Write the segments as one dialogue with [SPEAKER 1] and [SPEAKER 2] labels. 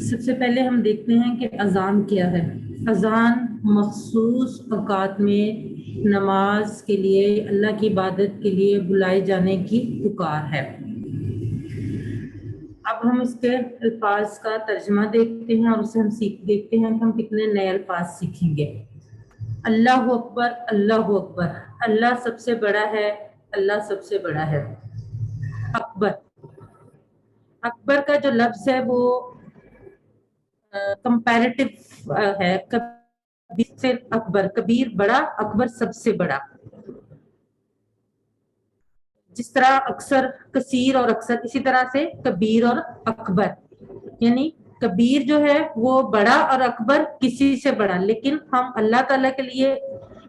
[SPEAKER 1] سب سے پہلے ہم دیکھتے ہیں کہ اذان کیا ہے۔ اذان مخصوص اوقات میں نماز کے لیے، اللہ کی عبادت کے لیے بلائے جانے کی پکار ہے۔ اب ہم اس کے الفاظ کا ترجمہ دیکھتے ہیں اور اسے ہم دیکھتے ہیں کہ ہم کتنے نئے الفاظ سیکھیں گے۔ اللہ اکبر، اللہ اکبر، اللہ سب سے بڑا ہے، اللہ سب سے بڑا ہے۔ اکبر، اکبر کا جو لفظ ہے وہ کمپیریٹو ہے، کبیر سے اکبر، کبیر بڑا، اکبر سب سے بڑا۔ جس طرح اکثر کثیر اور اکثر، اسی طرح سے کبیر اور اکبر، یعنی کبیر جو ہے وہ بڑا اور اکبر کسی سے بڑا، لیکن ہم اللہ تعالیٰ کے لیے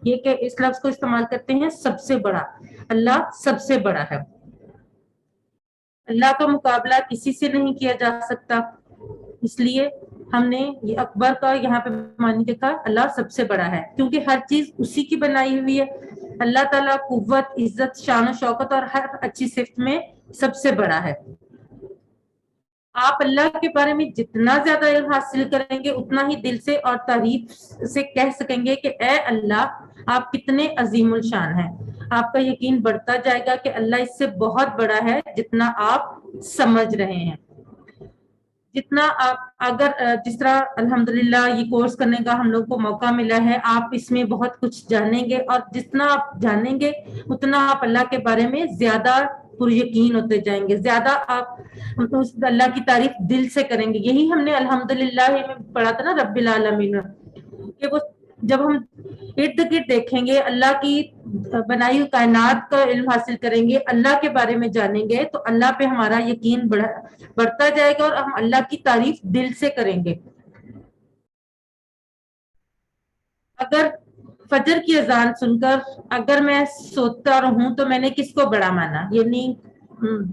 [SPEAKER 1] یہ کہ اس لفظ کو استعمال کرتے ہیں سب سے بڑا، اللہ سب سے بڑا ہے۔ اللہ کا مقابلہ کسی سے نہیں کیا جا سکتا، اس لیے ہم نے یہ اکبر کا یہاں پہ معنی دیکھا، اللہ سب سے بڑا ہے، کیونکہ ہر چیز اسی کی بنائی ہوئی ہے۔ اللہ تعالیٰ قوت، عزت، شان و شوکت اور ہر اچھی صفت میں سب سے بڑا ہے۔ آپ اللہ کے بارے میں جتنا زیادہ علم حاصل کریں گے اتنا ہی دل سے اور تعریف سے کہہ سکیں گے کہ اے اللہ آپ کتنے عظیم الشان ہیں۔ آپ کا یقین بڑھتا جائے گا کہ اللہ اس سے بہت بڑا ہے جتنا آپ سمجھ رہے ہیں۔ جتنا آپ اگر جس طرح الحمدللہ یہ کورس کرنے کا ہم لوگ کو موقع ملا ہے، آپ اس میں بہت کچھ جانیں گے، اور جتنا آپ جانیں گے اتنا آپ اللہ کے بارے میں زیادہ پر یقین ہوتے جائیں گے، زیادہ آپ اس اللہ کی تعریف دل سے کریں گے۔ یہی ہم نے الحمدللہ میں پڑھا تھا نا، رب العالمین، کہ وہ جب ہم ارد گرد دیکھیں گے، اللہ کی بنائی ہوئی کائنات کا علم حاصل کریں گے، اللہ کے بارے میں جانیں گے، تو اللہ پہ ہمارا یقین بڑھتا جائے گا اور ہم اللہ کی تعریف دل سے کریں گے۔ اگر فجر کی اذان سن کر اگر میں سوتا رہوں تو میں نے کس کو بڑا مانا؟ یعنی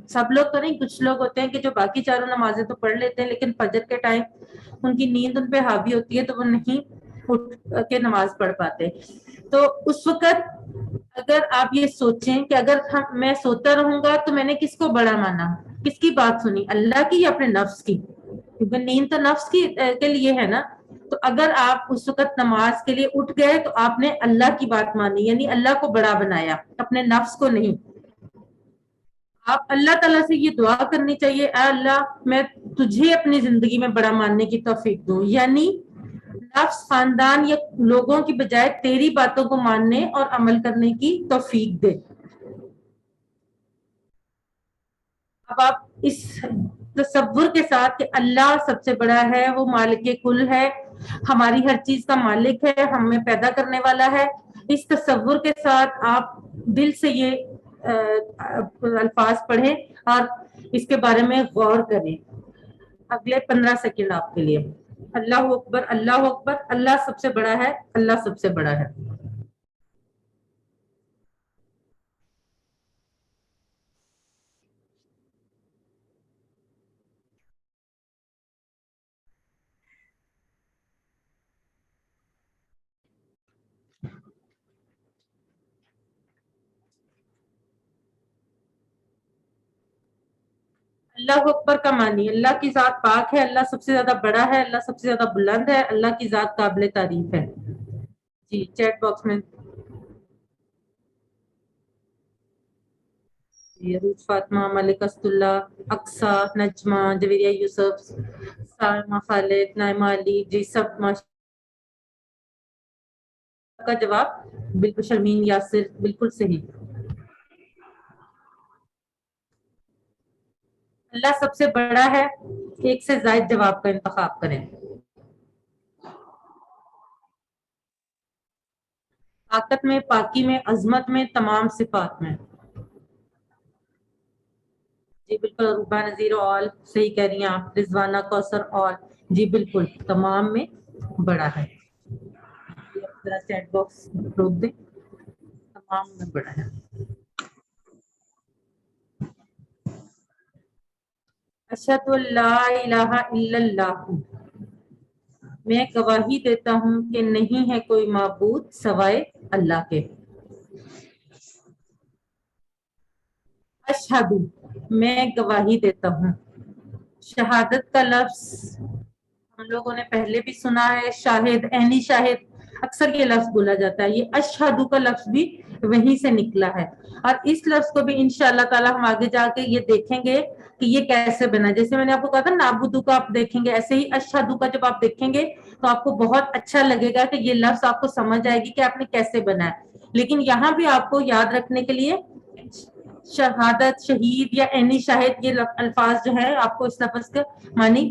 [SPEAKER 1] سب لوگ تو نہیں، کچھ لوگ ہوتے ہیں کہ جو باقی چاروں نمازیں تو پڑھ لیتے ہیں لیکن فجر کے ٹائم ان کی نیند ان پہ حاوی ہوتی ہے تو وہ نہیں اٹھ کے نماز پڑھ پاتے۔ تو اس وقت اگر آپ یہ سوچیں کہ اگر میں سوتا رہوں گا تو میں نے کس کو بڑا مانا، کس کی بات سنی، اللہ کی یا اپنے نفس کی؟ کیونکہ نیند تو نفس کی کے لیے ہے نا۔ تو اگر آپ اس وقت نماز کے لیے اٹھ گئے تو آپ نے اللہ کی بات مانی، یعنی اللہ کو بڑا بنایا، اپنے نفس کو نہیں۔ آپ اللہ تعالیٰ سے یہ دعا کرنی چاہیے، اے اللہ میں تجھے اپنی زندگی میں بڑا ماننے کی توفیق دوں، یعنی نفس، خاندان یا لوگوں کی بجائے تیری باتوں کو ماننے اور عمل کرنے کی توفیق دے۔ اب آپ اس تصور کے ساتھ کہ اللہ سب سے بڑا ہے، وہ مالک کل ہے، ہماری ہر چیز کا مالک ہے، ہمیں پیدا کرنے والا ہے، اس تصور کے ساتھ آپ دل سے یہ الفاظ پڑھیں اور اس کے بارے میں غور کریں۔ اگلے 15 سیکنڈ آپ کے لیے۔ اللہ اکبر، اللہ اکبر، اللہ سب سے بڑا ہے، اللہ سب سے بڑا ہے۔ اللہ اکبر کا معنی اللہ کی ذات پاک ہے، اللہ سب سے زیادہ بڑا ہے، اللہ سب سے زیادہ بلند ہے، اللہ کی ذات قابل تعریف ہے۔ جی چیٹ باکس میں روز فاطمہ، ملک اسد اللہ، اقصا، نجمہ، جویریہ یوسف، سالمہ خالد، نائمہ علی، جی سب کا جواب بالکل، شرمین یاسر بالکل صحیح۔ اللہ سب سے بڑا ہے، ایک سے زائد جواب کا انتخاب کریں۔ طاقت میں, پاکی میں, عظمت میں, تمام صفات میں. جی بالکل, عروبہ نذیر آل صحیح کہہ رہی ہیں آپ. رضوانہ کوثر آل, جی بالکل تمام میں بڑا ہے. ذرا چیٹ باکس روک دیں, تمام میں بڑا ہے. اشہد ان لا الہ الا اللہ, میں گواہی دیتا ہوں کہ نہیں ہے کوئی معبود سوائے اللہ کے. اشہد, میں گواہی دیتا ہوں. شہادت کا لفظ ہم لوگوں نے پہلے بھی سنا ہے, شاہد, عینی شاہد, اکثر یہ لفظ بولا جاتا ہے. یہ اشہدو کا لفظ بھی وہیں سے نکلا ہے, اور اس لفظ کو بھی انشاءاللہ تعالی ہم آگے جا کے یہ دیکھیں گے کہ یہ کیسے بنا. جیسے میں نے آپ کو کہا تھا نابودو کا آپ دیکھیں گے, ایسے ہی اشہدو کا جب آپ دیکھیں گے تو آپ کو بہت اچھا لگے گا کہ یہ لفظ آپ کو سمجھ آئے گی کہ آپ نے کیسے بنا ہے. لیکن یہاں بھی آپ کو یاد رکھنے کے لیے شہادت, شہید یا عینی شاہد, یہ الفاظ جو ہے آپ کو اس لفظ کا معنی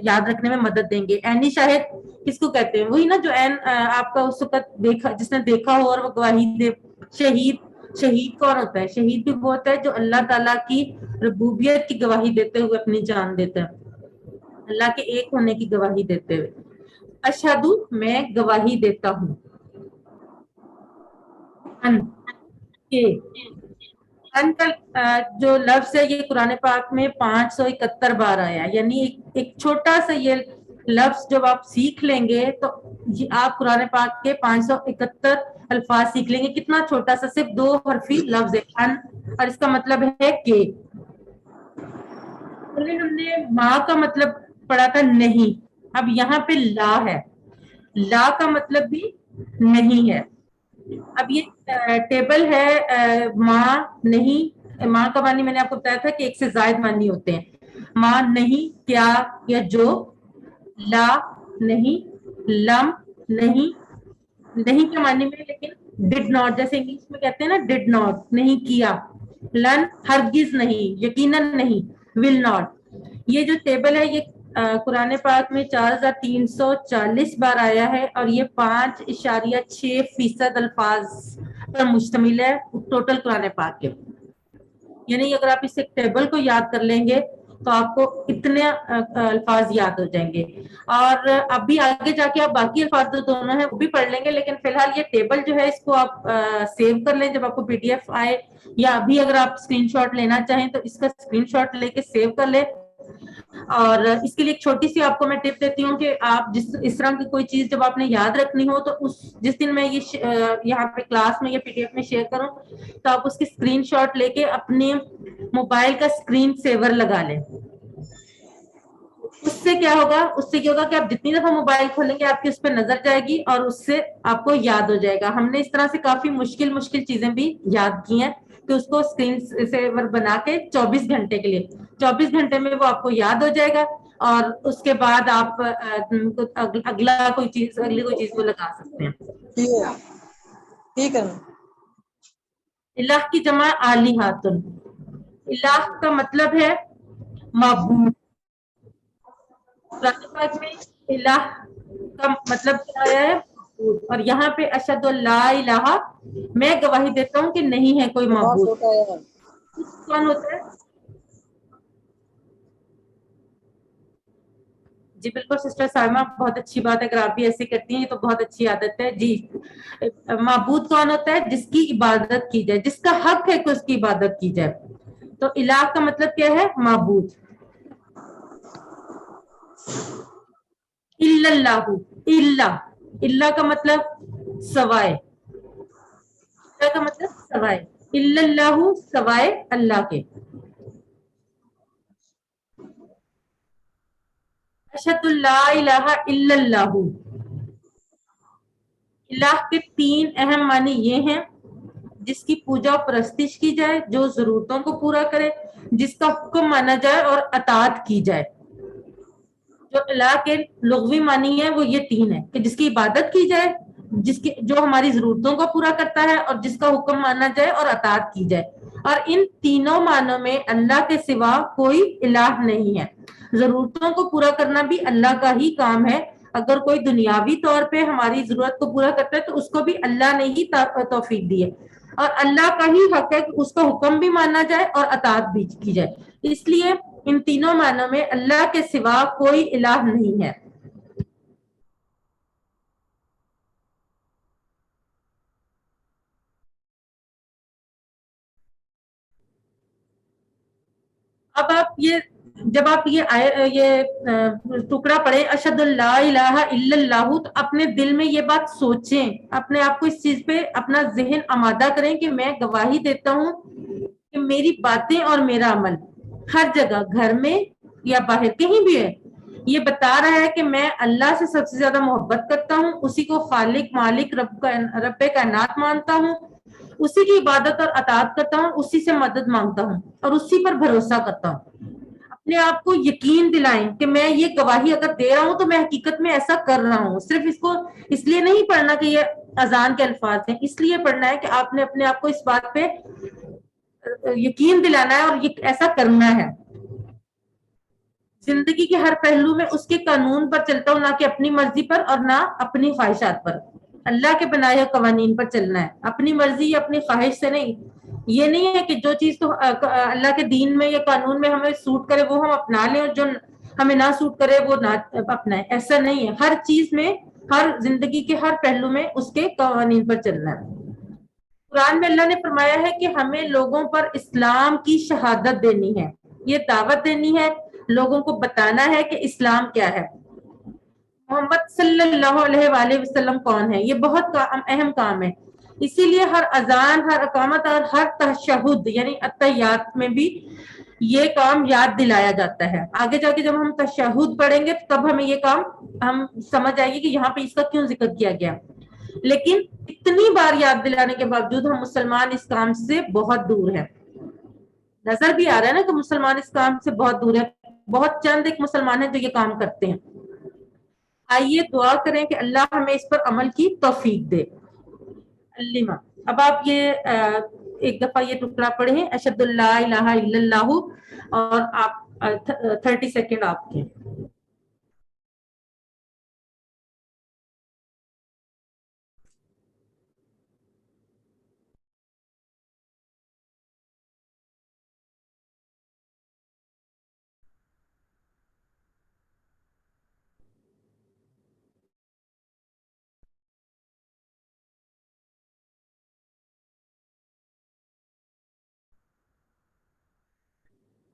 [SPEAKER 1] یاد رکھنے میں مدد دیں گے. عینی شاہد کس کو کہتے ہیں؟ وہی نا جو عین آپ کا اس وقت دیکھا, جس نے دیکھا ہو اور وہ گواہی دے. شہید, شہید کون ہوتا ہے؟ شہید بھی وہ ہوتا ہے جو اللہ تعالیٰ کی ربوبیت کی گواہی دیتے ہوئے اپنی جان دیتا ہے, اللہ کے ایک ہونے کی گواہی دیتے ہوئے. اشہدو, میں گواہی دیتا ہوں. ان کے, ان کا جو لفظ ہے یہ قرآن پاک میں 571 بار آیا. یعنی ایک چھوٹا سا یہ لفظ جب آپ سیکھ لیں گے تو آپ قرآن پاک کے 571 الفاظ سیکھ لیں گے. کتنا چھوٹا سا, صرف 2 حرفی لفظ ہے ان, اور اس کا مطلب ہے کہ. ہم نے ماں کا مطلب پڑھا تھا نہیں, اب یہاں پہ لا ہے. لا کا مطلب بھی نہیں ہے. اب یہ ٹیبل ہے ماں نہیں. ماں کا معنی میں نے آپ کو بتایا تھا کہ ایک سے زائد معنی ہوتے ہیں. ماں نہیں, کیا یا جو. لا نہیں, لم نہیں, نہیں کے معنی میں لیکن ڈڈ ناٹ, جیسے انگلش میں کہتے ہیں نا ڈڈ ناٹ, نہیں کیا. لن ہرگز نہیں, یقیناً نہیں. Will not. یہ جو ٹیبل ہے یہ قرآن پاک میں 4340 بار آیا ہے, اور یہ 5.6% الفاظ پر مشتمل ہے ٹوٹل قرآن پاک کے. یعنی اگر آپ اس ایک ٹیبل کو یاد کر لیں گے تو آپ کو اتنے الفاظ یاد ہو جائیں گے. اور ابھی آگے جا کے آپ باقی الفاظ جو دونوں ہیں وہ بھی پڑھ لیں گے, لیکن فی الحال یہ ٹیبل جو ہے اس کو آپ سیو کر لیں جب آپ کو PDF آئے, یا ابھی اگر آپ اسکرین شاٹ لینا چاہیں تو اس کا اسکرین شاٹ لے کے سیو کر لیں. اور اس کے لیے ایک چھوٹی سی آپ کو میں ٹپ دیتی ہوں کہ آپ اس طرح کی کوئی چیز جب آپ نے یاد رکھنی ہو تو جس دن میں یہ یہاں پہ کلاس میں یا PDF میں شیئر کروں تو آپ اس کی اسکرین شاٹ لے کے اپنے موبائل کا اسکرین سیور لگا لیں. اس سے کیا ہوگا, کہ آپ جتنی دفعہ موبائل کھولیں گے آپ کی اس پہ نظر جائے گی اور اس سے آپ کو یاد ہو جائے گا. ہم نے اس طرح سے کافی مشکل چیزیں بھی یاد کی ہیں کہ اس کو اسکرین سیور بنا کے 24 گھنٹے کے لیے, 24 گھنٹے میں وہ آپ کو یاد ہو جائے گا, اور اس کے بعد آپ اگلی کوئی چیز کو لگا سکتے ہیں.
[SPEAKER 2] ٹھیک ہے.
[SPEAKER 1] الہ کی جمع آلیہاتن. الہ کا مطلب ہے معبود. قرآن پاک میں الہ کا مطلب کیا ہے؟ معبود. اور یہاں پہ اشہد لا الہ, میں گواہی دیتا ہوں کہ نہیں ہے کوئی معبود. کون ہوتا ہے؟ جی بالکل سسٹر سائمہ, بہت اچھی بات ہے, اگر آپ بھی ایسے کرتی ہیں تو بہت اچھی عادت ہے. جی, معبود کون ہوتا ہے؟ جس کی عبادت کی جائے, جس کا حق ہے کہ اس کی عبادت کی جائے. تو الہ کا مطلب کیا ہے؟ معبود. الا اللہ, اللہ کا مطلب سوائے, اللہ کا مطلب سوائے, الا اللہ سوائے اللہ کے. اشہد لا الہ الا اللہ. الہ کے 3 اہم معنی یہ ہیں: جس کی پوجا و پرستش کی جائے, جو ضرورتوں کو پورا کرے, جس کا حکم مانا جائے اور اطاعت کی جائے. جو الہ کے لغوی معنی ہے وہ یہ 3 ہیں کہ جس کی عبادت کی جائے, جو ہماری ضرورتوں کو پورا کرتا ہے, اور جس کا حکم مانا جائے اور اطاعت کی جائے. اور ان تینوں معنوں میں اللہ کے سوا کوئی الہ نہیں ہے. ضرورتوں کو پورا کرنا بھی اللہ کا ہی کام ہے, اگر کوئی دنیاوی طور پہ ہماری ضرورت کو پورا کرتا ہے تو اس کو بھی اللہ نے ہی توفیق دی ہے، اور اللہ کا ہی حق ہے کہ اس کا حکم بھی مانا جائے اور اطاعت بھی کی جائے۔ اس لیے ان تینوں معنوں میں اللہ کے سوا کوئی الہ نہیں ہے۔ اب آپ یہ جب آپ یہ ٹکڑا پڑھیں اشہد اللہ الہ الا اللہ، تو اپنے دل میں یہ بات سوچیں، اپنے آپ کو اس چیز پہ اپنا ذہن آمادہ کریں کہ میں گواہی دیتا ہوں کہ میری باتیں اور میرا عمل ہر جگہ، گھر میں یا باہر کہیں بھی ہے، یہ بتا رہا ہے کہ میں اللہ سے سب سے زیادہ محبت کرتا ہوں، اسی کو خالق مالک رب کائنات مانتا ہوں، اسی کی عبادت اور اطاعت کرتا ہوں، اسی سے مدد مانگتا ہوں اور اسی پر بھروسہ کرتا ہوں۔ اپنے آپ کو یقین دلائیں کہ میں یہ گواہی اگر دے رہا ہوں تو میں حقیقت میں ایسا کر رہا ہوں۔ صرف اس کو اس لیے نہیں پڑھنا کہ یہ اذان کے الفاظ ہیں، اس لیے پڑھنا ہے کہ آپ نے اپنے آپ کو اس بات پہ یقین دلانا ہے اور ایسا کرنا ہے۔ زندگی کے ہر پہلو میں اس کے قانون پر چلتا ہوں، نہ کہ اپنی مرضی پر اور نہ اپنی خواہشات پر۔ اللہ کے بنائے ہوئے قوانین پر چلنا ہے، اپنی مرضی یا اپنی خواہش سے نہیں۔ یہ نہیں ہے کہ جو چیز تو اللہ کے دین میں یا قانون میں ہمیں سوٹ کرے وہ ہم اپنا لیں اور جو ہمیں نہ سوٹ کرے وہ نہ اپنائیں، ایسا نہیں ہے۔ ہر چیز میں، ہر زندگی کے ہر پہلو میں اس کے قوانین پر چلنا ہے۔ قرآن میں اللہ نے فرمایا ہے کہ ہمیں لوگوں پر اسلام کی شہادت دینی ہے، یہ دعوت دینی ہے، لوگوں کو بتانا ہے کہ اسلام کیا ہے، محمد صلی اللہ علیہ وآلہ وسلم کون ہے۔ یہ بہت اہم کام ہے، اسی لیے ہر اذان، ہر اقامت اور ہر تشہد یعنی التحیات میں بھی یہ کام یاد دلایا جاتا ہے۔ آگے جا کے جب ہم تشہد پڑھیں گے تب ہمیں یہ کام ہم سمجھ آئے گی کہ یہاں پہ اس کا کیوں ذکر کیا گیا، لیکن اتنی بار یاد دلانے کے باوجود ہم مسلمان اس کام سے بہت دور ہیں۔ نظر بھی آ رہا ہے نا کہ مسلمان اس کام سے بہت دور ہے، بہت چند ایک مسلمان ہیں جو یہ کام کرتے ہیں۔ آئیے دعا کریں کہ اللہ ہمیں اس پر عمل کی توفیق دے۔ الما، اب آپ یہ ایک دفعہ یہ ٹکڑا پڑھیں اشہد اللہ الہ الا اللہ، اور آپ 30 سیکنڈ آپ کے۔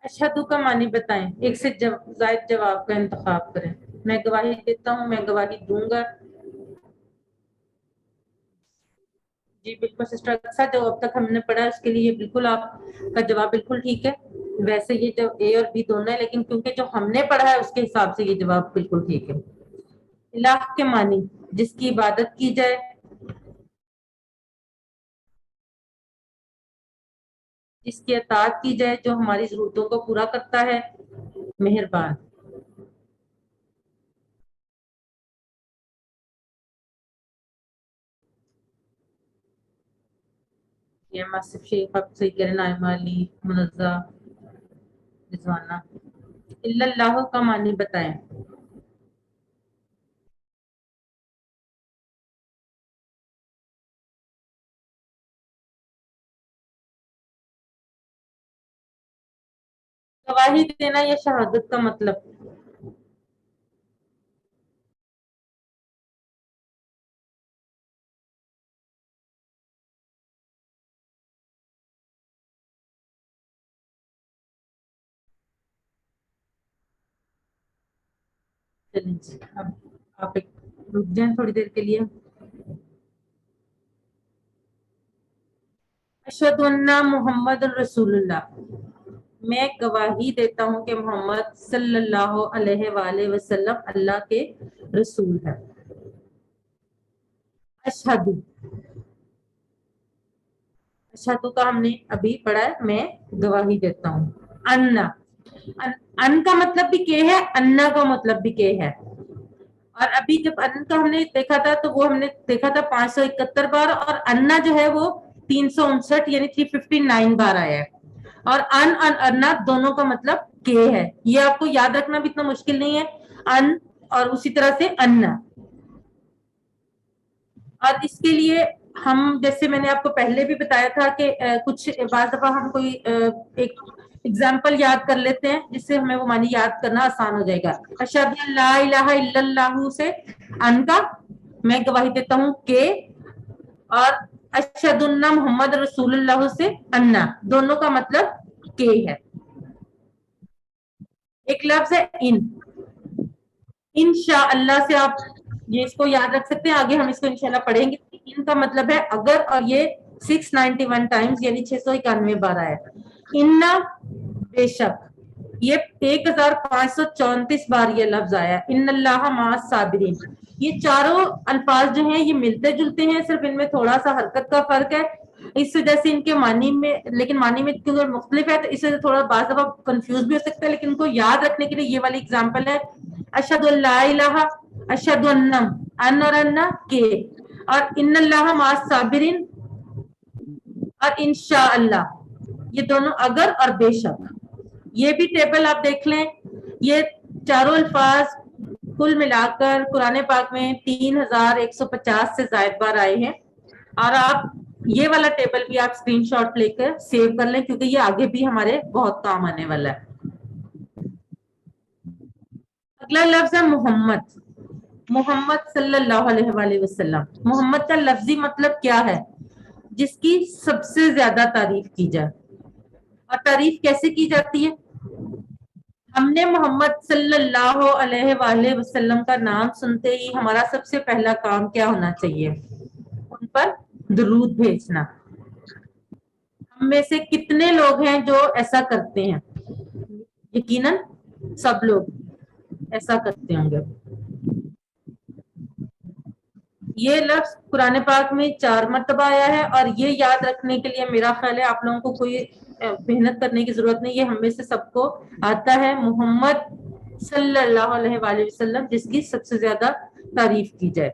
[SPEAKER 1] اشہدو کا معنی بتائیں، ایک سے زائد جواب کا انتخاب کریں۔ میں گواہی دیتا ہوں، میں گواہی دوں گا۔ جی بالکل سسٹر اقصیٰ، جو اب تک ہم نے پڑھا اس کے لیے بالکل آپ کا جواب بالکل ٹھیک ہے۔ ویسے یہ جو اے اور بی دونوں ہے، لیکن کیونکہ جو ہم نے پڑھا ہے اس کے حساب سے یہ جواب بالکل ٹھیک ہے۔ الہ کے معنی جس کی عبادت کی جائے، جس کی اطاعت کی جائے، جو ہماری ضرورتوں کو پورا کرتا ہے، مہربان۔ یہ آصف شیخ آپ صحیح کہہ رہے ہیں، نائمہ علی، منزہ، رضوانہ۔ الا اللہ کا معنی بتائیں۔ گواہی دینا یا شہادت کا مطلب؟ چلیں جی، اب آپ ایک رک جائیں تھوڑی دیر کے لیے۔ اشہد ان محمد الرسول اللہ، میں گواہی دیتا ہوں کہ محمد صلی اللہ علیہ وآلہ وسلم اللہ کے رسول ہے۔ اشہد، اشہد کا ہم نے ابھی پڑھا ہے، میں گواہی دیتا ہوں۔ انا، ان کا مطلب بھی کہ ہے، انا کا مطلب بھی کہ ہے، اور ابھی جب ان کا ہم نے دیکھا تھا تو وہ ہم نے دیکھا تھا 571 بار، اور انا جو ہے وہ 359 یعنی 359 بار آیا ہے۔ اور ان اور انا دونوں کا مطلب کہ ہے، یہ آپ کو یاد رکھنا بھی اتنا مشکل نہیں ہے۔ ان اور اسی طرح سے انا. اور اس کے لیے ہم جیسے میں نے آپ کو پہلے بھی بتایا تھا کہ کچھ بعض دفعہ ہم کوئی ایک ایگزامپل یاد کر لیتے ہیں جس سے ہمیں وہ معنی یاد کرنا آسان ہو جائے گا. اشہد ان لا الہ الا اللہ سے ان کا میں گواہی دیتا ہوں کہ, اور اشہد ان محمد رسول اللہ سے انا, دونوں کا مطلب کہ ہے. ایک لفظ ہے انشاء اللہ سے آپ یہ اس کو یاد رکھ سکتے ہیں, آگے ہم اس کو انشاءاللہ پڑھیں گے. ان کا مطلب ہے اگر, اور یہ 691 ٹائمز یعنی 691 بار آیا. انا بے شک, یہ 1534 بار یہ لفظ آیا. ان اللہ مع الصابرین, یہ چاروں الفاظ جو ہیں یہ ملتے جلتے ہیں, صرف ان میں تھوڑا سا حرکت کا فرق ہے. اس وجہ سے ان کے معنی میں, لیکن معنی میں کیونکہ مختلف ہے تو اس سے تھوڑا بعض دفعہ کنفیوز بھی ہو سکتا ہے, لیکن ان کو یاد رکھنے کے لیے یہ والی اگزامپل ہے. اشہد ان لا الہ, اشہد ان اور انا کے, اور ان اللہ مع الصابرین اور انشاء اللہ, یہ دونوں اگر اور بے شک. یہ بھی ٹیبل آپ دیکھ لیں, یہ چاروں الفاظ کل ملا کر قرآن پاک میں 3150 سے زائد بار آئے ہیں. اور آپ یہ والا ٹیبل بھی آپ اسکرین شاٹ لے کر سیو کر لیں کیونکہ یہ آگے بھی ہمارے بہت کام آنے والا ہے. اگلا لفظ ہے محمد. محمد صلی اللہ علیہ وآلہ وسلم. محمد کا لفظی مطلب کیا ہے؟ جس کی سب سے زیادہ تعریف کی جائے. اور تعریف کیسے کی جاتی ہے؟ ہم نے محمد صلی اللہ علیہ وآلہ وسلم کا نام سنتے ہی ہمارا سب سے پہلا کام کیا ہونا چاہیے؟ ان پر درود بھیجنا. ہم میں سے کتنے لوگ ہیں جو ایسا کرتے ہیں؟ یقیناً سب لوگ ایسا کرتے ہوں گے. یہ لفظ قرآن پاک میں 4 مرتبہ آیا ہے, اور یہ یاد رکھنے کے لیے میرا خیال ہے آپ لوگوں کو کوئی محنت کرنے کی ضرورت نہیں, یہ ہم میں سے سب کو آتا ہے. محمد صلی اللہ علیہ وآلہ وسلم, جس کی سب سے زیادہ تعریف کی جائے.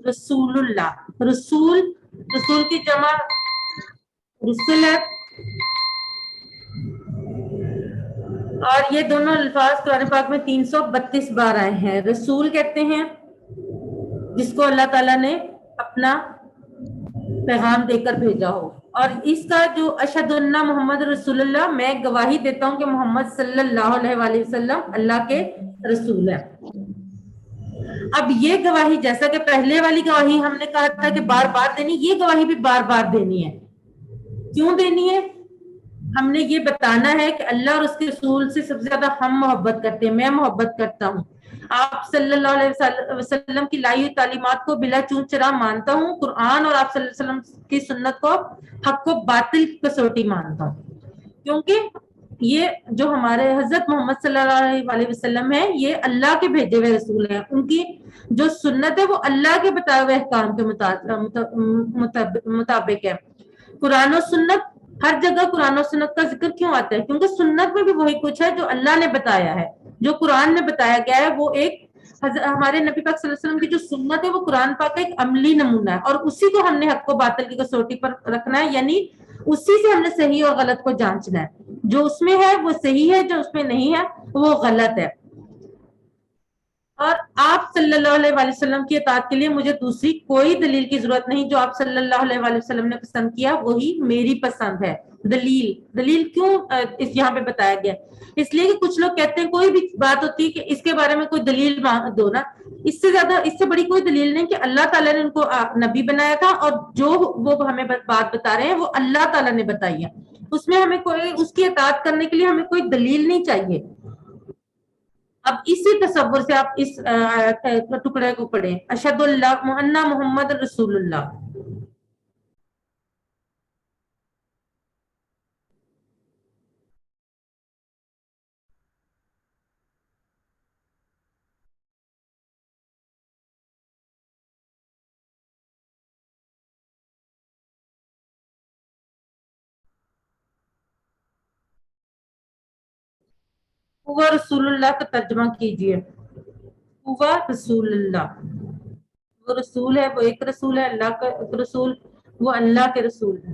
[SPEAKER 1] رسول اللہ. رسول کی جمع رسول ہے, اور یہ دونوں الفاظ قرآن پاک میں 332 بار آئے ہیں. رسول کہتے ہیں جس کو اللہ تعالیٰ نے اپنا پیغام دے کر بھیجا ہو. اور اس کا جو اشہد ان محمد رسول اللہ, میں گواہی دیتا ہوں کہ محمد صلی اللہ علیہ وآلہ وسلم اللہ کے رسول ہے. اب یہ گواہی, جیسا کہ پہلے والی گواہی ہم نے کہا تھا کہ بار بار دینی, یہ گواہی بھی بار بار دینی ہے. کیوں دینی ہے؟ ہم نے یہ بتانا ہے کہ اللہ اور اس کے رسول سے سب سے زیادہ ہم محبت کرتے ہیں, میں محبت کرتا ہوں. آپ صلی اللہ علیہ وسلم کی لائی ہوئی تعلیمات کو بلا چون چرا مانتا ہوں. قرآن اور آپ صلی اللہ علیہ وسلم کی سنت کو حق و باطل کی کسوٹی مانتا ہوں, کیونکہ یہ جو ہمارے حضرت محمد صلی اللہ علیہ وسلم ہے یہ اللہ کے بھیجے ہوئے رسول ہیں. ان کی جو سنت ہے وہ اللہ کے بتائے ہوئے احکام کے مطابق ہے. قرآن و سنت, ہر جگہ قرآن و سنت کا ذکر کیوں آتا ہے؟ کیونکہ سنت میں بھی وہی کچھ ہے جو اللہ نے بتایا ہے, جو قرآن میں بتایا گیا ہے. وہ ایک ہمارے نبی پاک صلی اللہ علیہ وسلم کی جو سنت ہے وہ قرآن پاک کا ایک عملی نمونہ ہے, اور اسی کو ہم نے حق و باطل کی کسوٹی پر رکھنا ہے, یعنی اسی سے ہم نے صحیح اور غلط کو جانچنا ہے. جو اس میں ہے وہ صحیح ہے, جو اس میں نہیں ہے وہ غلط ہے. اور آپ صلی اللہ علیہ وآلہ وسلم کی اطاعت کے لیے مجھے دوسری کوئی دلیل کی ضرورت نہیں. جو آپ صلی اللہ علیہ وآلہ وسلم نے پسند کیا وہی میری پسند ہے. دلیل کیوں اس یہاں پہ بتایا گیا؟ اس لیے کہ کچھ لوگ کہتے ہیں کوئی بھی بات ہوتی ہے کہ اس کے بارے میں کوئی دلیل دو نا. اس سے زیادہ, اس سے بڑی کوئی دلیل نہیں کہ اللہ تعالیٰ نے ان کو نبی بنایا تھا, اور جو وہ ہمیں بات بتا رہے ہیں وہ اللہ تعالیٰ نے بتائی ہے. اس میں ہمیں کوئی, اس کی اطاعت کرنے کے لیے ہمیں کوئی دلیل نہیں چاہیے. اب اسی تصور سے آپ اس ٹکڑے کو پڑھیں, اشہد اللہ ان محمد رسول اللہ. ہوا رسول اللہ کا ترجمہ کیجئے. ہوا رسول اللہ, وہ رسول ہے, وہ ایک رسول ہے, اللہ کا رسول, وہ اللہ کے رسول ہے.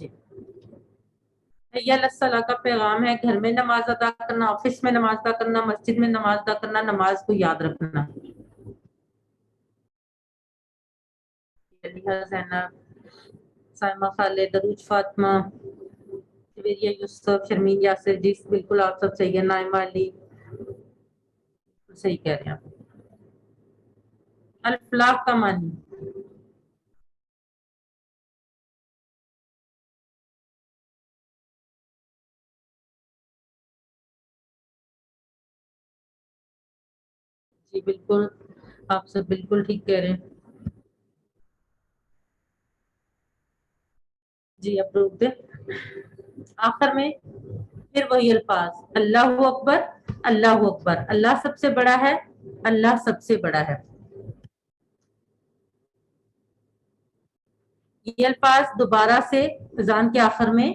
[SPEAKER 1] جی، حی علی الصلاح کا پیغام ہے گھر میں نماز ادا کرنا، آفس میں نماز ادا کرنا، مسجد میں نماز ادا کرنا، نماز کو یاد رکھنا۔ علیحہ زینب، سائمہ خالد، دروج فاطمہ، جویریہ یوسف، شرمین یاسر، جی بالکل آپ سب صحیح ہے، نائمہ علی صحیح کہہ رہے ہیں آپ۔ الفلاح کا معنی؟ جی بالکل آپ سب بالکل ٹھیک کہہ رہے ہیں۔ جی اب روک دیں، آخر میں پھر وہی الفاظ، اللہ اکبر، اللہ اکبر، اللہ سب سے بڑا ہے، اللہ سب سے بڑا ہے۔ یہ الفاظ دوبارہ سے اذان کے آخر میں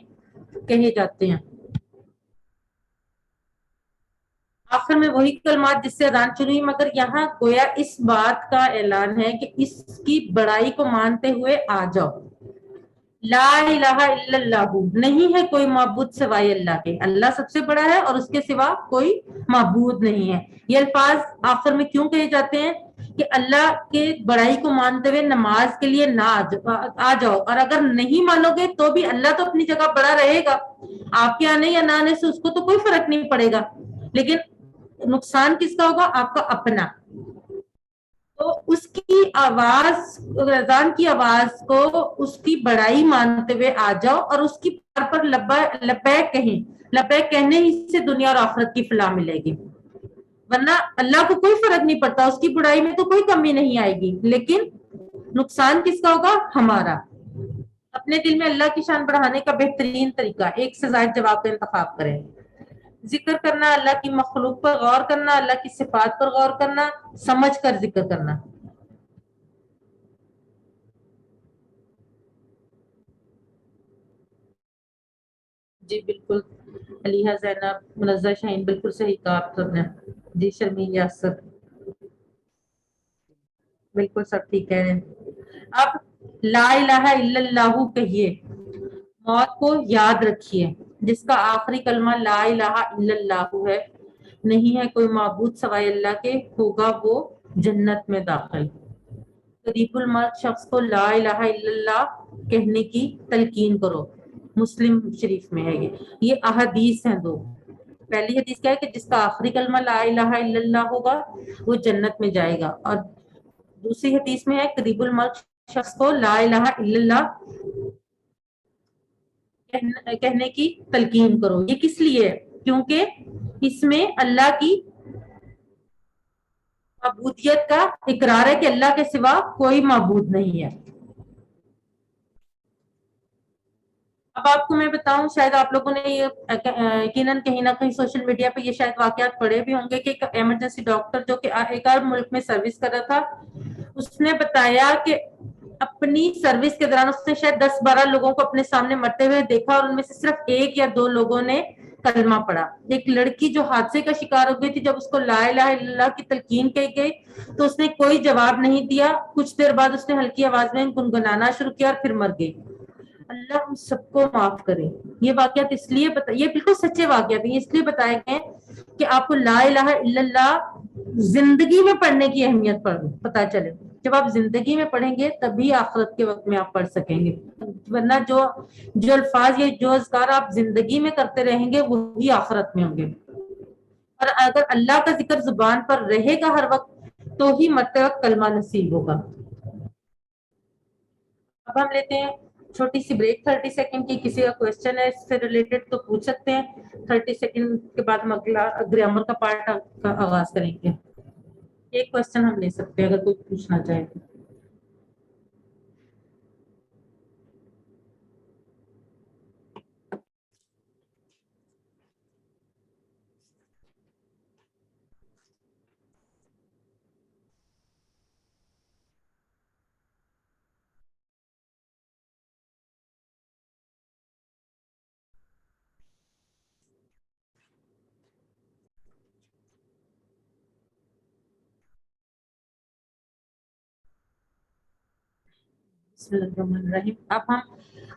[SPEAKER 1] کہے جاتے ہیں، آخر میں وہی کلمات جس سے اذان شروع ہوئی، مگر یہاں گویا اس بات کا اعلان ہے کہ اس کی بڑائی کو مانتے ہوئے آ جاؤ۔ لا الہ الا اللہ، نہیں ہے کوئی معبود سوائے اللہ کے، اللہ سب سے بڑا ہے اور اس کے سوا کوئی معبود نہیں ہے۔ یہ الفاظ آخر میں کیوں کہے جاتے ہیں کہ اللہ کے بڑائی کو مانتے ہوئے نماز کے لیے نہ آ جاؤ، اور اگر نہیں مانو گے تو بھی اللہ تو اپنی جگہ بڑا رہے گا، آپ کے آنے یا نہ آنے سے اس کو تو کوئی فرق نہیں پڑے گا، لیکن نقصان کس کا ہوگا؟ آپ کا اپنا۔ تو اس کی آواز، اذان کی آواز کو اس کی بڑائی مانتے ہوئے آ جاؤ، اور اس کی پر لبیک کہیں، لبیک کہنے ہی سے دنیا اور آخرت کی فلاح ملے گی، ورنہ اللہ کو کوئی فرق نہیں پڑتا، اس کی بڑائی میں تو کوئی کمی نہیں آئے گی، لیکن نقصان کس کا ہوگا؟ ہمارا۔ اپنے دل میں اللہ کی شان بڑھانے کا بہترین طریقہ، ایک سے زائد جواب کا انتخاب کریں۔ ذکر کرنا، اللہ کی مخلوق پر غور کرنا، اللہ کی صفات پر غور کرنا، سمجھ کر ذکر کرنا۔ جی بالکل، علیحہ زینب، منزہ شاہین، بالکل صحیح کہا آپ سب نے۔ جی شرمین یاسر، بالکل سب ٹھیک کہہ رہے ہیں۔ اب لا الہ الا اللہ کہیے، موت کو یاد رکھیے، جس کا آخری کلمہ لا الہ الا اللہ ہے، نہیں ہے کوئی معبود سوائے اللہ کے، ہوگا وہ جنت میں داخل۔ قریب الموت شخص کو لا الہ الا اللہ کہنے کی تلقین کرو، مسلم شریف میں ہے یہ احادیث ہیں دو۔ پہلی حدیث کیا ہے کہ جس کا آخری کلمہ لا الہ الا اللہ ہوگا وہ جنت میں جائے گا، اور دوسری حدیث میں ہے قریب الموت شخص کو لا الہ الا اللہ کہنے کی تلقین کرو۔ یہ کس لیے؟ کیونکہ اس میں اللہ کی معبودیت کا اقرار ہے کہ اللہ کے سوا کوئی معبود نہیں ہے۔ اب آپ کو میں بتاؤں، شاید آپ لوگوں نے یہ یقیناً کہیں نہ کہیں سوشل میڈیا پہ یہ شاید واقعات پڑھے بھی ہوں گے کہ ایک ایمرجنسی ڈاکٹر جو کہ ایک اور ملک میں سروس کر رہا تھا، اس نے بتایا کہ اپنی سروس کے دوران اس نے شاید 10-12 لوگوں کو اپنے سامنے مرتے ہوئے دیکھا، اور ان میں سے صرف 1 یا 2 لوگوں نے کلمہ پڑھا۔ ایک لڑکی جو حادثے کا شکار ہو گئی تھی، جب اس کو لا الہ الا اللہ کی تلقین کہی گئی تو اس نے کوئی جواب نہیں دیا، کچھ دیر بعد اس نے ہلکی آواز میں گنگنانا شروع کیا اور پھر مر گئی۔ اللہ ہم سب کو معاف کرے۔ یہ واقعات اس لیے یہ بالکل سچے واقعات ہیں، اس لیے بتائے گئے کہ آپ کو لا الہ الا اللہ زندگی میں پڑھنے کی اہمیت پتا چلے۔ جب آپ زندگی میں پڑھیں گے تبھی آخرت کے وقت میں آپ پڑھ سکیں گے، ورنہ جو الفاظ یا جو اذکار آپ زندگی میں کرتے رہیں گے وہی آخرت میں ہوں گے، اور اگر اللہ کا ذکر زبان پر رہے گا ہر وقت تو ہی مرتے وقت کلمہ نصیب ہوگا۔ اب ہم لیتے ہیں چھوٹی سی بریک 30 سیکنڈ کی، کسی کا کوشچن ہے اس سے ریلیٹڈ تو پوچھ سکتے ہیں، 30 سیکنڈ کے بعد ہم اگلا گرامر کا پارٹ کا آغاز کریں گے۔ ایک کوشچن ہم لے سکتے ہیں اگر کوئی پوچھنا چاہے تو۔ بسم اللہ الرحمن الرحیم۔ اب ہم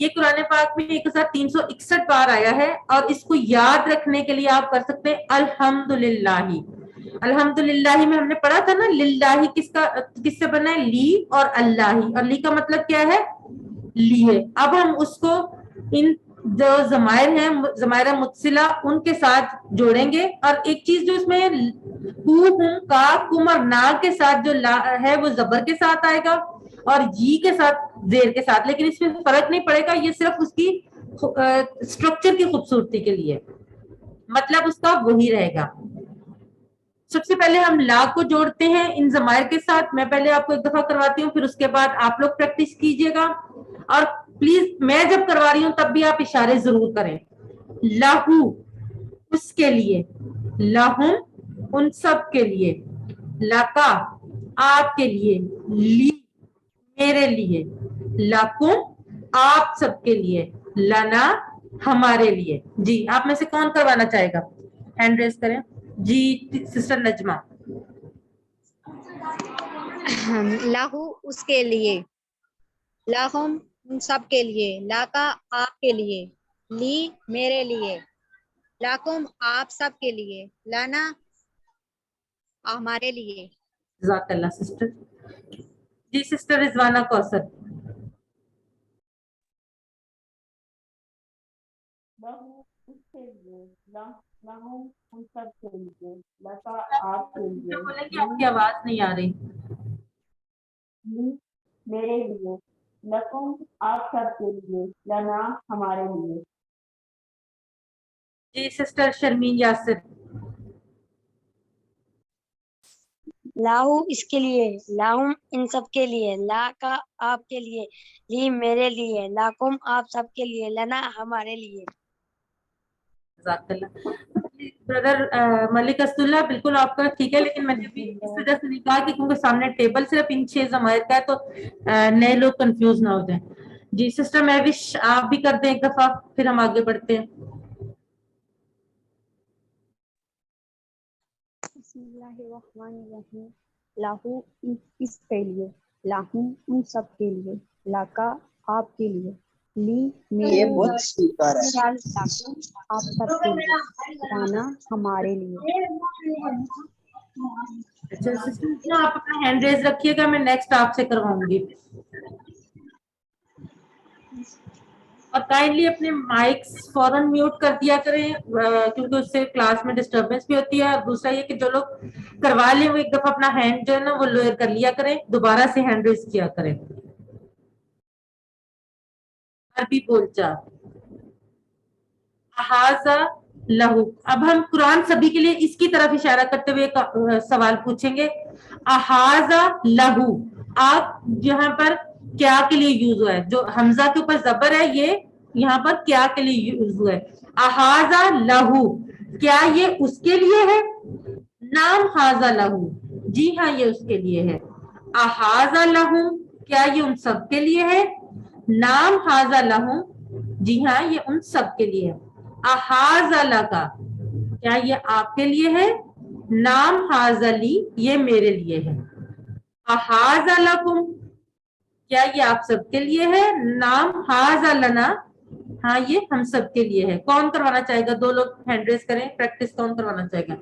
[SPEAKER 1] یہ قرآن پاک میں 1361 بار آیا ہے، اور اس کو یاد رکھنے کے لیے آپ کر سکتے ہیں الحمدللہ. الحمدللہ میں ہم نے پڑھا تھا نا، للہ کس سے بنا ہے؟ لی اور اللہ. اور لی کا مطلب کیا ہے؟ لیے. اب ہم اس کو ان جو ضمائر ہیں، ضمائر متصلہ، ان کے ساتھ جوڑیں گے. اور ایک چیز جو اس میں ہو، ہم، کا، کم اور نا کے ساتھ جو لا ہے وہ زبر کے ساتھ آئے گا، اور جی کے ساتھ زیر کے ساتھ. لیکن اس میں فرق نہیں پڑے گا، یہ صرف اس کی اسٹرکچر کی خوبصورتی کے لیے، مطلب اس کا وہی رہے گا. سب سے پہلے ہم لا کو جوڑتے ہیں ان ضمائر کے ساتھ. میں پہلے آپ کو ایک دفعہ کرواتی ہوں، پھر اس کے بعد آپ لوگ پریکٹس کیجئے گا. اور پلیز میں جب کروا رہی ہوں تب بھی آپ اشارے ضرور کریں. لاہو اس کے لیے، لاہم ان سب کے لیے، لاکا آپ کے لیے، لی میرے لیے، لاکم آپ سب کے لیے، لنا ہمارے لیے. جی آپ میں سے کون کروانا چاہے گا؟ ہینڈ ریز کریں. جی سسٹر نجمہ.
[SPEAKER 2] لاہو اس کے لیے، لاہم ان سب کے لیے، لاکا آپ کے لیے، لی میرے لیے، لاکم آپ سب کے لیے، لانا ہمارے لیے.
[SPEAKER 1] جزاک اللہ سسٹر. جی سسٹر رضوانہ کوثر.
[SPEAKER 3] لاہو اس کے لیے، لاہم ان سب کے لیے، لتا آپ کے لیے،
[SPEAKER 1] بولیں کہ آپ کی آواز نہیں آ رہی.
[SPEAKER 3] لی میرے لیے، لکم آپ سب کے لیے، لنا ہمارے لیے.
[SPEAKER 1] جی سسٹر شرمین یاسر.
[SPEAKER 4] لاہو اس کے لیے، لاہم ان سب کے لیے، لا کا آپ کے لیے، لی میرے لیے، لاکم آپ سب کے لیے، لنا ہمارے لیے.
[SPEAKER 1] جزاک اللہ. بردر ملک اسداللہ بالکل آپ کا ٹھیک ہے، لیکن میں نے بھی اس وجہ سے نہیں کہا کہ کیونکہ سامنے ٹیبل صرف ان 6 ضمائر کا ہے، تو نئے لوگ کنفیوز نہ ہو جائیں. جی سسٹر مہوش آپ بھی کر دیں ایک دفعہ، پھر ہم آگے بڑھتے ہیں.
[SPEAKER 5] بسم اللہ الرحمن الرحیم. لاہو اس کے لیے، لاہم ان سب کے لیے، لاکا آپ کے لیے، لی میرے لیے، لاکم آپ سب کے لیے، لانا ہمارے لیے.
[SPEAKER 1] اچھا سسٹر آپ اپنا ہینڈ ریز رکھیے گا، میں نیکسٹ آپ سے کرواؤں گی. اور کائنڈلی اپنے مائکس فوراً میوٹ کر دیا کریں، کیونکہ اس سے کلاس میں ڈسٹربنس بھی ہوتی ہے. اور دوسرا یہ کہ جو لوگ کروا لیں وہ ایک دفعہ اپنا ہینڈ جو ہے نا وہ لوئر کر لیا کریں، دوبارہ سے ہینڈ ریز کیا کریں. عربی بول چال. احاذہ لہو. اب ہم قرآن سبھی کے لیے اس کی طرف اشارہ کرتے ہوئے سوال پوچھیں گے. احاذہ لہو آپ یہاں پر کیا کے لیے یوز ہوا ہے؟ جو حمزہ کے اوپر زبر ہے یہ یہاں پر کیا کے لیے یوز ہوا ہے؟ احاذہ لہو کیا یہ اس کے لیے ہے؟ نام حاذہ لہو جی ہاں یہ اس کے لیے ہے. احاذہ لہو کیا یہ ان سب کے لیے ہے؟ نام حاذہ لہو جی ہاں یہ ان سب کے لیے ہے. احاذہ لکا کیا یہ آپ کے لیے ہے؟ نام حاذہ لی یہ میرے لیے ہے. احاذہ لکم کیا یہ آپ سب کے لیے ہے؟ نام حاذہ لنا ہاں یہ ہم سب کے لیے ہے. کون کروانا چاہے گا؟ دو لوگ ہینڈ ریز کریں. پریکٹس کون کروانا چاہے گا؟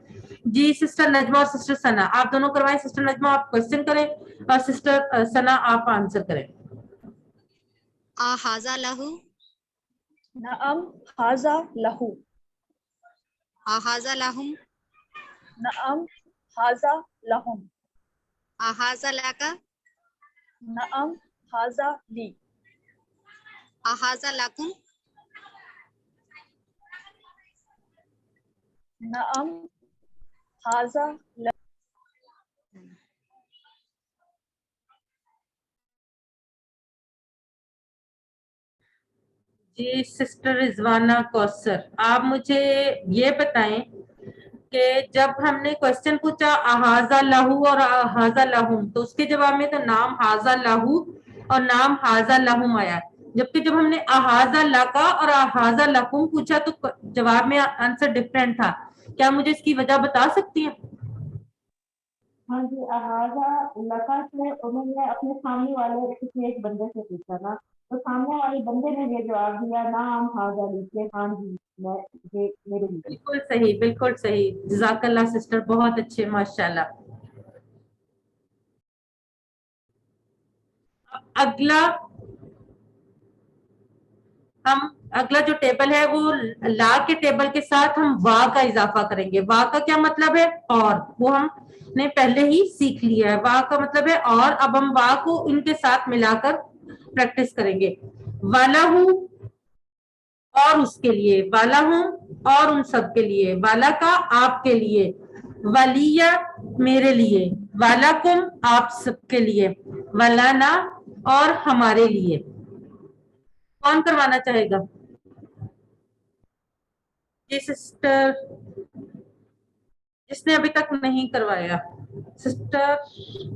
[SPEAKER 1] جی سسٹر نجمہ اور سسٹر ثنا آپ دونوں کروائیں. سسٹر نجمہ آپ کوشچن کریں اور سسٹر ثنا آپ آنسر کریں.
[SPEAKER 2] احاذہ لہو،
[SPEAKER 5] نعم حاذا لہو،
[SPEAKER 2] احاذہ لہم،
[SPEAKER 5] نعم حاذا لہم،
[SPEAKER 2] احاذہ لکا،
[SPEAKER 5] نعم حاذا لی،
[SPEAKER 2] احاذہ لکم،
[SPEAKER 5] نعم حاذا
[SPEAKER 1] جی سسٹر رضوانہ کوثر آپ مجھے یہ بتائیں کہ جب ہم نے کوشچن پوچھا احاذہ لہو اور احاذہ لہم تو اس کے جواب میں تو نام حاذہ لہو اور نام حاذہ لہم آیا، جبکہ جب ہم نے احاذہ لکا اور احاذہ لکم پوچھا تو جواب میں آنسر ڈفرینٹ تھا. کیا مجھے اس کی وجہ بتا سکتی ہیں؟
[SPEAKER 3] ہاں جی، احاظہ لکا سے انہوں نے اپنے سامنے والے کسی ایک بندے سے پوچھا نا، تو سامنے والے بندے نے یہ جواب دیا نام حاضہ لیجیے، ہاں جی میں یہ میرے لیے۔
[SPEAKER 1] بالکل صحیح، بالکل صحیح، جزاک اللہ سسٹر، بہت اچھے، ماشاءاللہ۔ اگلا جو ٹیبل ہے وہ لا کے ٹیبل کے ساتھ ہم وا کا اضافہ کریں گے۔ وا کا کیا مطلب ہے؟ اور، وہ ہم نے پہلے ہی سیکھ لیا ہے۔ وا کا مطلب ہے اور، اب ہم وا کو ان کے ساتھ ملا کر پریکٹس کریں گے۔ والا ہوں اور اس کے لیے، والا ہوں اور ان سب کے لیے، والا کا آپ کے لیے، ولیہ میرے لیے، والاکم آپ سب کے لیے، ولانا اور ہمارے لیے۔ کون کروانا چاہے گا؟ جی سسٹر، جس نے ابھی تک نہیں کروایا، سسٹر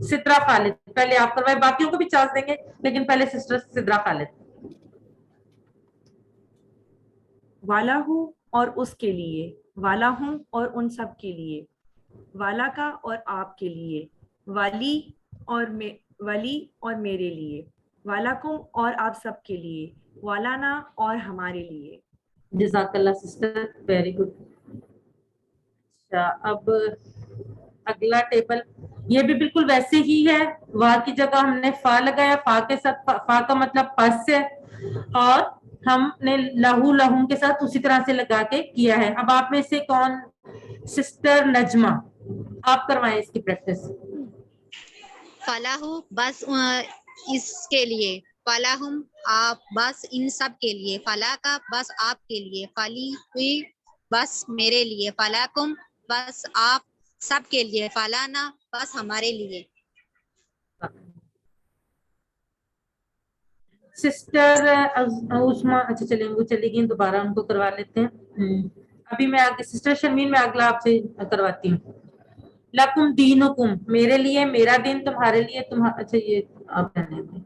[SPEAKER 1] سدرا خالد، پہلے آپ کروائے، باقیوں کو بھی چانس دیں گے لیکن پہلے سسٹر سدرا خالد۔
[SPEAKER 6] والا ہوں اور اس کے لیے، والا ہوں اور ان سب کے لیے، والا کا اور آپ کے لیے، ولی اور میرے لیے، والاکم اور آپ سب کے لیے، والانا اور ہمارے لیے۔
[SPEAKER 1] جزاک اللہ سسٹر، ویری گڈ۔ اچھا، اب اگلا ٹیبل یہ بھی بالکل ویسے ہی ہے، وا کی جگہ ہم نے فا لگایا، فا کے ساتھ، فا کا مطلب پس ہے، اور ہم نے لہو لہم کے ساتھ اسی طرح سے لگا کے کیا ہے۔ اب آپ میں سے کون؟ سسٹر نجمہ، آپ کروائیں اس کی پریکٹس۔
[SPEAKER 2] فلاح بس اس کے لیے، فلاحم آپ بس ان سب کے لیے، فلاح کا بس آپ کے لیے، فلی ہوئی بس میرے لیے، فلاکم بس آپ سب کے لیے، فلانا بس ہمارے لیے۔
[SPEAKER 1] سسٹر عثما، اچھا چلیں وہ چلے گی، دوبارہ ان کو کروا لیتے ہیں۔ ابھی میں آگے سسٹر شرمین میں اگلا آپ سے کرواتی ہوں۔ لکم دینکم میرے لیے، میرا دین تمہارے لیے، اچھا یہ آپ کہنے دیں۔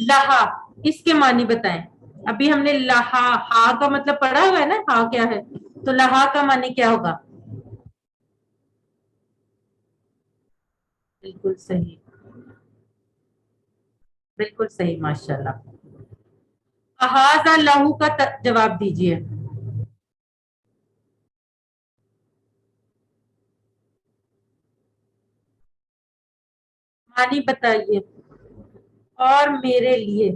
[SPEAKER 1] لہا اس کے معنی بتائیں۔ ابھی ہم نے لہا، ہا کا مطلب پڑھا ہوا ہے نا، ہا کیا ہے، تو لہا کا معنی کیا ہوگا؟ بالکل صحیح، بالکل صحیح، ماشاءاللہ۔ احاذہ لہو کا جواب دیجئے۔ معنی بتائیے۔ اور میرے لیے،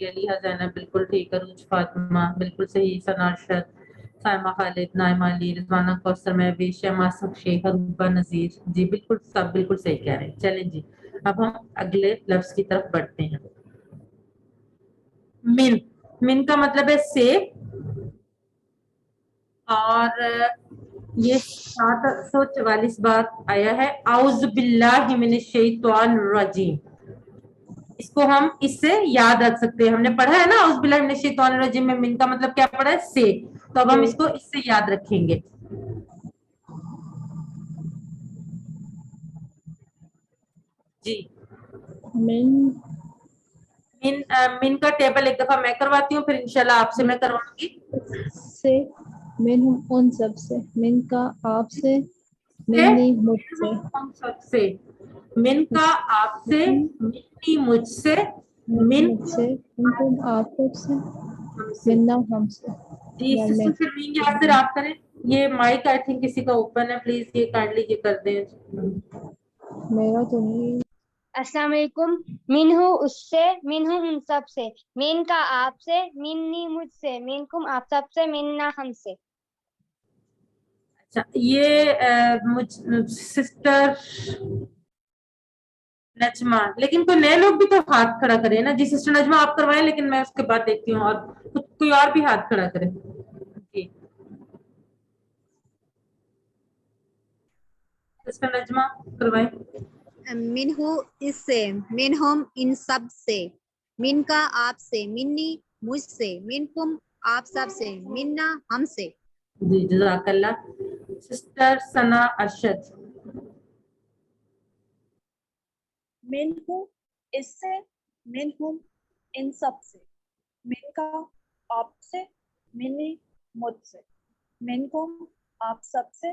[SPEAKER 1] علیحہ زینب بالکل ٹھیک، عروج فاطمہ بالکل صحیح، ثنا ارشد، سائمہ خالد، نائمہ علی، رضوانہ کوثر، مہوش، شمع سخشی، حروبہ نذیر، جی بالکل سب بالکل صحیح کہہ رہے ہیں۔ چلیں جی، اب ہم اگلے لفظ کی طرف بڑھتے ہیں۔ من، من کا مطلب ہے سے، اور یہ 744 بار آیا ہے۔ اعوذ باللہ من الشیطان الرجیم، اس کو ہم اس سے یاد رکھ سکتے ہیں، ہم نے پڑھا ہے نا اعوذ باللہ من الشیطان الرجیم میں من کا مطلب کیا پڑھا ہے؟ سے، تو اب ہم اس کو اس سے یاد رکھیں گے۔ جی من کا ٹیبل ایک دفعہ میں کرواتی ہوں، پھر انشاءاللہ آپ سے میں کرواؤں گی۔
[SPEAKER 5] سے، من ان سب سے، من کا آپ سے، منی مجھ سے،
[SPEAKER 1] ہم سب سے، من کا آپ سے، منی مجھ سے، من
[SPEAKER 5] مجھ سے، انتم آپ سب سے،
[SPEAKER 1] ہم سے۔
[SPEAKER 5] منا ہم سے،
[SPEAKER 1] جی
[SPEAKER 5] یا
[SPEAKER 1] سسٹر
[SPEAKER 5] میں۔
[SPEAKER 1] شرمین یاد سے رابط کریں، یہ مائک آئی تھنک کسی کا اوپن ہے، پلیز یہ کائنڈلی یہ کر دیں۔
[SPEAKER 5] میرا تو نہیں۔
[SPEAKER 4] السلام علیکم۔ منہو اس سے، منہو ان سب سے، من کا آپ سے، منی مجھ سے، منکم آپ سب سے، منا ہم سے۔
[SPEAKER 1] اچھا، یہ سسٹر نجمہ، لیکن کوئی نئے لوگ بھی تو ہاتھ کھڑا کریں نا۔ جی سسٹر نجمہ آپ کروائیں، لیکن میں اس کے بعد دیکھتی ہوں، اور کوئی اور بھی ہاتھ کھڑا کرے۔ جی سسٹر نجمہ کروائیں۔
[SPEAKER 2] منہو اس سے، منہم ان سب سے، من کا آپ سے، منی مجھ سے، منکم آپ سب سے، منا ہم سے۔
[SPEAKER 1] جی جزاک اللہ۔ سسٹر ثنا ارشد،
[SPEAKER 7] منہم اس سے، منہم ان سب سے، من کا آپ سے، منی مجھ سے، منکم آپ سب سے،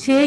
[SPEAKER 1] 6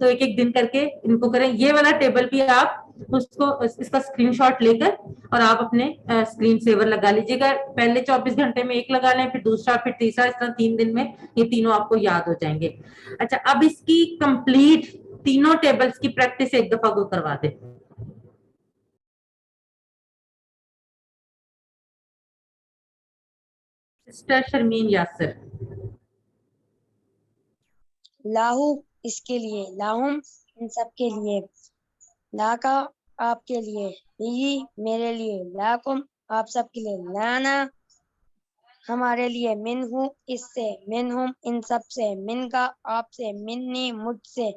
[SPEAKER 1] تو ایک ایک دن کر کے ان کو کریں. یہ والا ٹیبل بھی آپ اس کا اسکرین شاٹ لے کر اور آپ اپنے اسکرین سیور لگا لیجیے گا. پہلے 24 گھنٹے میں ایک لگا لیں, پھر دوسرا, پھر تیسرا, اس طرح 3 دن میں یہ تینوں آپ کو یاد ہو جائیں گے. اچھا, اب اس کی کمپلیٹ تینوں ٹیبلز کی پریکٹس ایک دفعہ کو کروا دیں. سسٹر شرمین یاسر.
[SPEAKER 4] لاہو اس کے لیے, لاہم ان سب کے لیے, لا کا آپ کے لیے, لی میرے لیے, لاکم آپ سب کے لیے, لانا ہمارے لیے, من ہوں اس سے, من ہم ان سب سے, من کا آپ سے, منی مجھ سے,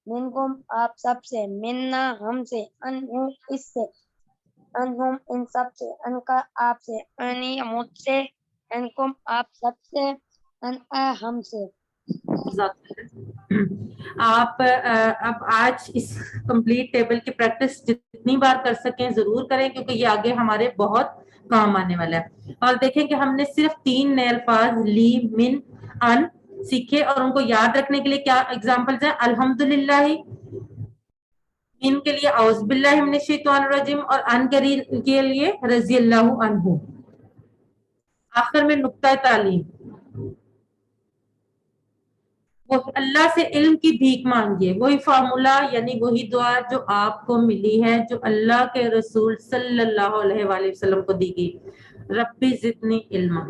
[SPEAKER 4] من کم آپ سب سے, مننا ہم سے, ان ہوں اس سے, ان ہم ان سب سے, ان کا آپ سے, انی مجھ سے, ان کم آپ سب سے, ان ہم سے.
[SPEAKER 1] آپ اب آج اس کمپلیٹ ٹیبل کی پریکٹس جتنی بار کر سکیں ضرور کریں, کیونکہ یہ آگے ہمارے بہت کام آنے والا ہے. اور دیکھیں کہ ہم نے صرف 3 نئے الفاظ لی, من, ان سیکھے, اور ان کو یاد رکھنے کے لیے کیا ایگزامپلز ہیں. الحمدللہ ان کے لیے اعوذ باللہ من الشیطان الرجیم, اور ان کے لیے رضی اللہ عنہ. آخر میں نقطہ تعلیم, وہ اللہ سے علم کی بھیک مانگیے, وہی فارمولا یعنی وہی دعا جو آپ کو ملی ہے, جو اللہ کے رسول صلی اللہ علیہ وآلہ وسلم کو دی گئی. ربی زدنی علما,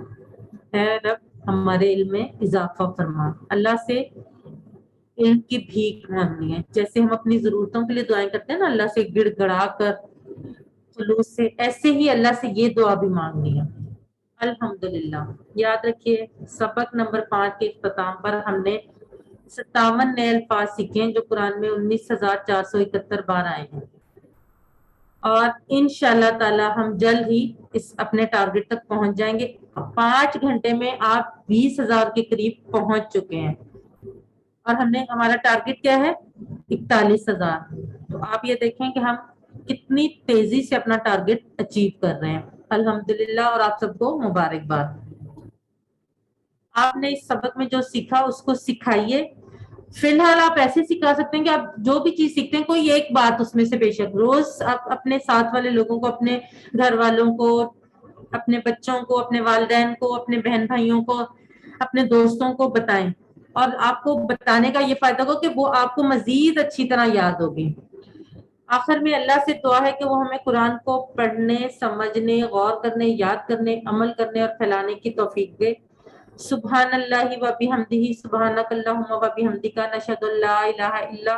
[SPEAKER 1] اے رب ہمارے علم میں اضافہ فرما. اللہ سے علم کی بھیک مانگنی ہے, جیسے ہم اپنی ضرورتوں کے لیے دعائیں کرتے ہیں نا اللہ سے گڑ گڑا کر خلوص سے, ایسے ہی اللہ سے یہ دعا بھی مانگنی ہے. الحمدللہ. یاد رکھیے سبق نمبر 5 کے اختتام پر ہم نے 57 نئے الفاظ سیکھے ہیں جو قرآن میں 19,471 بار آئے ہیں, اور انشاءاللہ تعالی ہم جلد ہی اس اپنے ٹارگٹ تک پہنچ جائیں گے. 5 گھنٹے میں آپ 20,000 کے قریب پہنچ چکے ہیں, اور ہم نے ہمارا ٹارگٹ کیا ہے 41,000. تو آپ یہ دیکھیں کہ ہم کتنی تیزی سے اپنا ٹارگٹ اچیو کر رہے ہیں. الحمدللہ, اور آپ سب کو مبارکباد. آپ نے اس سبق میں جو سیکھا اس کو سکھائیے. فی الحال آپ ایسے سکھا سکتے ہیں کہ آپ جو بھی چیز سیکھتے ہیں کوئی ایک بات اس میں سے بے شک روز آپ اپنے ساتھ والے لوگوں کو, اپنے گھر والوں کو, اپنے بچوں کو, اپنے والدین کو, اپنے بہن بھائیوں کو, اپنے دوستوں کو بتائیں, اور آپ کو بتانے کا یہ فائدہ ہوگا کہ وہ آپ کو مزید اچھی طرح یاد ہوگی. آخر میں اللہ سے دعا ہے کہ وہ ہمیں قرآن کو پڑھنے, سمجھنے, غور کرنے, یاد کرنے, عمل کرنے اور پھیلانے کی توفیق دے. سبحان اللہ و بحمدہ, سبحانک اللہم و بحمدک, نشہد ان لا الہ الا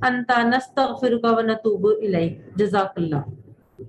[SPEAKER 1] انت, نستغفرک و نتوب الیک. جزاک اللہ.